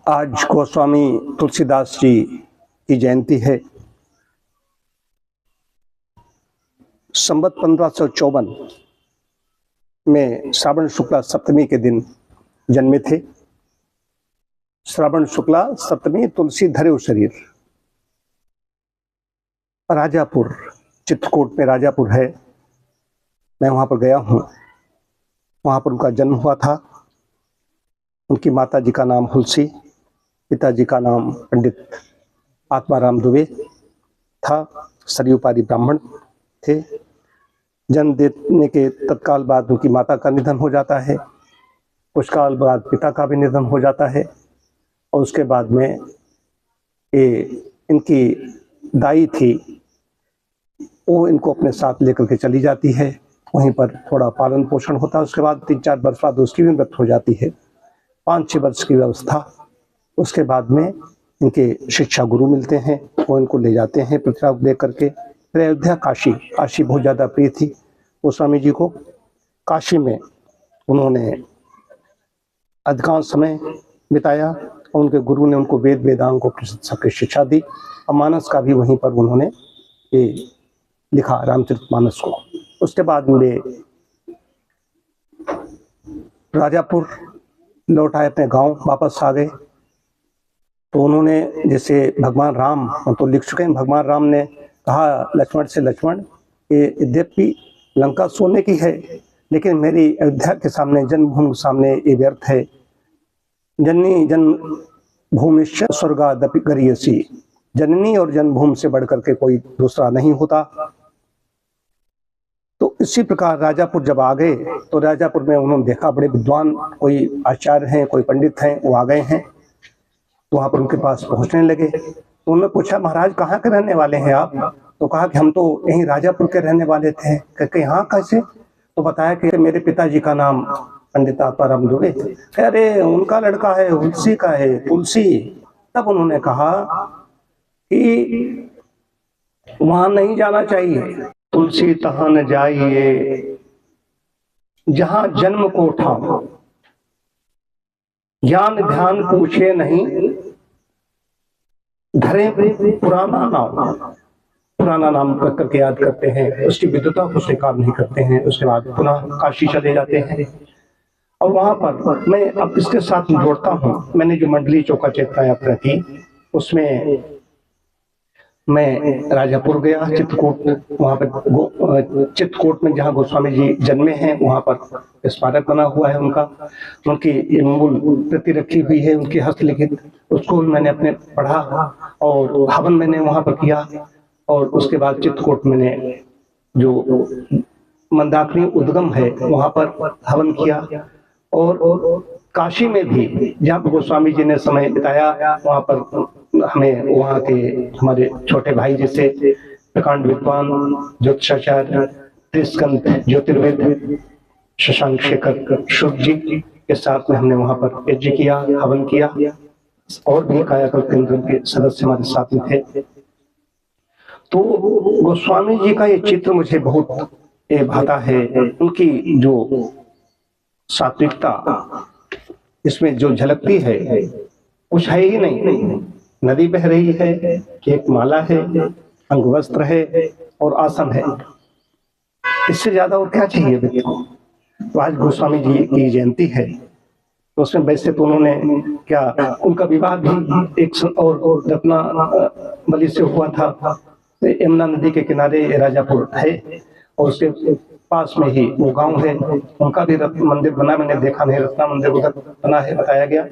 आज गोस्वामी तुलसीदास जी की जयंती है। संवत 1554 में श्रावण शुक्ला सप्तमी के दिन जन्मे थे। श्रावण शुक्ला सप्तमी तुलसी धरे शरीर। राजापुर, चित्रकूट में राजापुर है, मैं वहां पर गया हूं। वहां पर उनका जन्म हुआ था। उनकी माता जी का नाम हुलसी, पिताजी का नाम पंडित आत्माराम दुबे था। सरयुपारी ब्राह्मण थे। जन्म देने के तत्काल बाद उनकी माता का निधन हो जाता है। कुछ काल बाद पिता का भी निधन हो जाता है और उसके बाद में इनकी दाई थी, वो इनको अपने साथ लेकर के चली जाती है। वहीं पर थोड़ा पालन पोषण होता है। उसके बाद 3-4 वर्ष बाद उसकी भी मृत्यु हो जाती है। 5-6 वर्ष की व्यवस्था। उसके बाद में इनके शिक्षा गुरु मिलते हैं, वो इनको ले जाते हैं पृथ्वीराज ले करके। फिर अयोध्या, काशी बहुत ज़्यादा प्रिय थी गोस्वामी जी को। काशी में उन्होंने अधिकांश समय बिताया और उनके गुरु ने उनको वेद वेदांग को सबकी शिक्षा दी और मानस का भी वहीं पर उन्होंने ये लिखा, रामचरितमानस को। उसके बाद वे राजापुर लौट आए, अपने गांव वापस आ गए। तो उन्होंने जैसे भगवान राम तो लिख चुके हैं, भगवान राम ने कहा लक्ष्मण से, लक्ष्मण ये यद्यपि लंका सोने की है लेकिन मेरी अयोध्या के सामने, जन्मभूमि के सामने ये व्यर्थ है। जननी जन्मभूमिश्च स्वर्गादपि गरीयसी। जननी और जन्मभूमि से बढ़कर के कोई दूसरा नहीं होता। तो इसी प्रकार राजापुर जब आ गए तो राजापुर में उन्होंने देखा बड़े विद्वान, कोई आचार्य हैं, कोई पंडित हैं, वो आ गए हैं। तो वहां पर उनके पास पहुंचने लगे। तो उन्होंने पूछा, महाराज कहाँ के रहने वाले हैं आप? तो कहा कि हम तो यहीं राजापुर के रहने वाले थे। कहते यहाँ कैसे? तो बताया कि मेरे पिताजी का नाम पंडित आत्माराम दुबे। अरे उनका लड़का है, तुलसी का है, तुलसी। तब उन्होंने कहा कि वहां नहीं जाना चाहिए। तुलसी तहां न जाइए जहां जन्म को उठाओ, ज्ञान ध्यान पूछे नहीं, धरे पुराना नाम। पुराना नाम करके याद करते हैं, उसकी विद्वता को स्वीकार नहीं करते हैं। उसके बाद पुनः काशी चले जाते हैं। और वहां पर मैं अब इसके साथ जोड़ता हूँ, मैंने जो मंडली चौका चेतना यात्रा की उसमें मैं राजापुर गया, चित्रकूट। वहां पर चित्रकूट में जहाँ गोस्वामी जी जन्मे हैं वहां पर स्मारक बना हुआ है उनका। उनकी मूल प्रति रखी हुई है, उनकी हस्तलिखित। उसको भी मैंने अपने पढ़ा और हवन मैंने वहां पर किया। और उसके बाद चित्रकूट मैंने जो मंदाकिनी उद्गम है वहां पर हवन किया। और काशी में भी जहाँ गोस्वामी जी ने समय बिताया वहां पर हमें वहाँ के हमारे छोटे भाई जैसे प्रकांड विद्वान ज्योतिषाचार्य त्रिस्कंद ज्योतिर्वेद शशांक शेखर शुभ जी के साथ में हमने वहां पर यज्ञ किया, हवन किया। और भी कायाकल्प केंद्र के सदस्य हमारे साथ में थे। तो गोस्वामी जी का ये चित्र मुझे बहुत भाता है। उनकी जो सात्विकता इसमें जो झलकती है कुछ है ही नहीं। नदी बह रही है, एक माला है, अंगवस्त्र है और आसन है। इससे ज्यादा और क्या चाहिए व्यक्ति को? तो आज गोस्वामी जी की जयंती है तो उसमें वैसे तो उन्होंने क्या, उनका विवाह भी एक और रत्ना बलि से हुआ था। यमुना नदी के किनारे राजापुर है और उसके पास में ही वो गांव है। उनका भी मंदिर बना, मैंने देखा नहीं, रत्ना मंदिर उधर बना है बताया गया।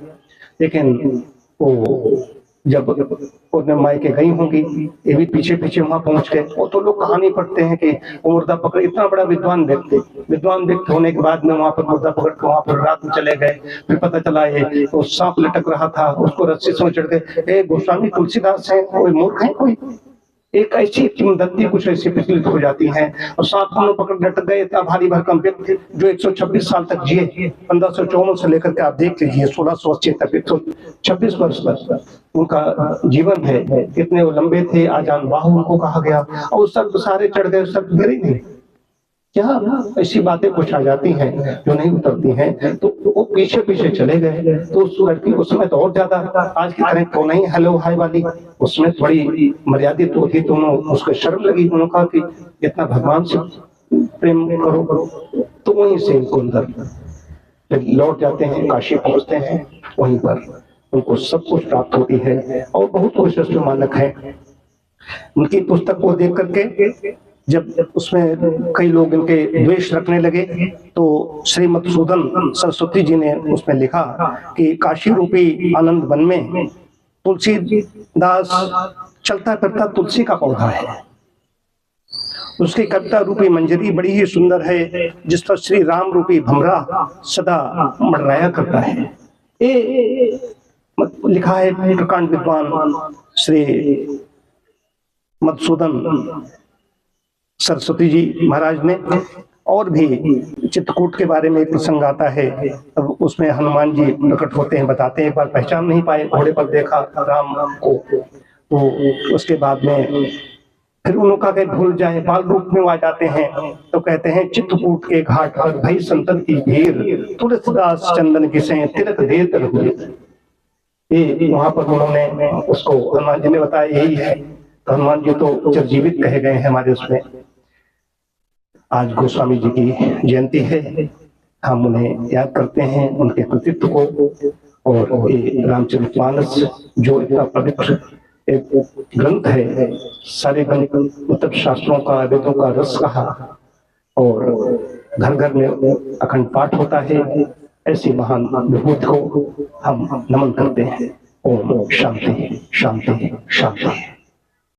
लेकिन वो जब माई के गई होंगी, ये भी पीछे पीछे वहां पहुंच गए। वो तो लोग कहानी पढ़ते हैं कि वो मुर्दा पकड़, इतना बड़ा विद्वान व्यक्ति होने के बाद में वहां पर मुर्दा पकड़ के वहां पर रात में चले गए। फिर पता चला है वो सांप लटक रहा था, उसको रस्सी से चढ़ गए। गोस्वामी तुलसीदास है, कोई मूर्ख है? कोई एक ऐसी किंवदंती कुछ ऐसी प्रचलित हो जाती है। और सांप को पकड़ लटक गए, इतना भारी भरकम व्यक्ति जो 126 साल तक जिए। 1554 से लेकर के आप देख लीजिए 1680 तक 126 वर्ष तक उनका जीवन है। कितने वो लंबे थे, आजान बाहु उनको कहा गया। और सर्प सारे चढ़ गए, सर्प गिरे नहीं। यहाँ ऐसी बातें कुछ आ जाती हैं जो नहीं उतरती हैं, तो वो पीछे पीछे चले गए। तो उस लड़की उस समय तो और ज्यादा आज की तरह तो नहीं हेलो हाय वाली, उसमें थोड़ी मर्यादित तो थी, तो उसको शर्म लगी। उन्होंने कहा कि इतना भगवान से प्रेम करो। तो वहीं से इनको अंदर फिर लौट जाते हैं, काशी पहुंचते हैं, वहीं पर उनको सब कुछ प्राप्त होती है और बहुत कुछ उसमें मानक है। उनकी पुस्तक को देख करके जब उसमें कई लोग इनके द्वेष रखने लगे, तो श्री मधुसूदन सरस्वती जी ने उसमें लिखा कि काशी रूपी आनंद वन में तुलसीदास चलता फिरता तुलसी का पौधा है, उसकी कविता रूपी मंजरी बड़ी ही सुंदर है, जिस पर श्री राम रूपी भमरा सदा मंडराया करता है। ये लिखा है प्रकांड विद्वान श्री मधुसूदन सरस्वती जी महाराज ने। और भी चित्रकूट के बारे में एक प्रसंग आता है, तब उसमें हनुमान जी प्रकट होते हैं, बताते हैं एक बार पहचान नहीं पाए, घोड़े पर देखा राम को, तो उसके बाद में फिर उनका कहीं भूल जाए, बाल रूप में आ जाते हैं, तो कहते हैं चित्रकूट के घाट पर भई संतन की भीड़, तुलसीदास चंदन किसे तिलक देत रहुए। ये वहां पर उन्होंने उसको हनुमान जी ने बताया यही है। तो हनुमान जी तो चिरजीवित कहे गए हैं हमारे उसमें। आज गोस्वामी जी की जयंती है, हम उन्हें याद करते हैं, उनके कृतित्व को। और ये रामचरितमानस जो इतना पवित्र एक ग्रंथ है, सारे ग्रंथ मतलब शास्त्रों का, वेदों का रस रहा, और घर घर में अखंड पाठ होता है। ऐसी महान विभूति को हम नमन करते हैं। ओम शांति शांति शांति।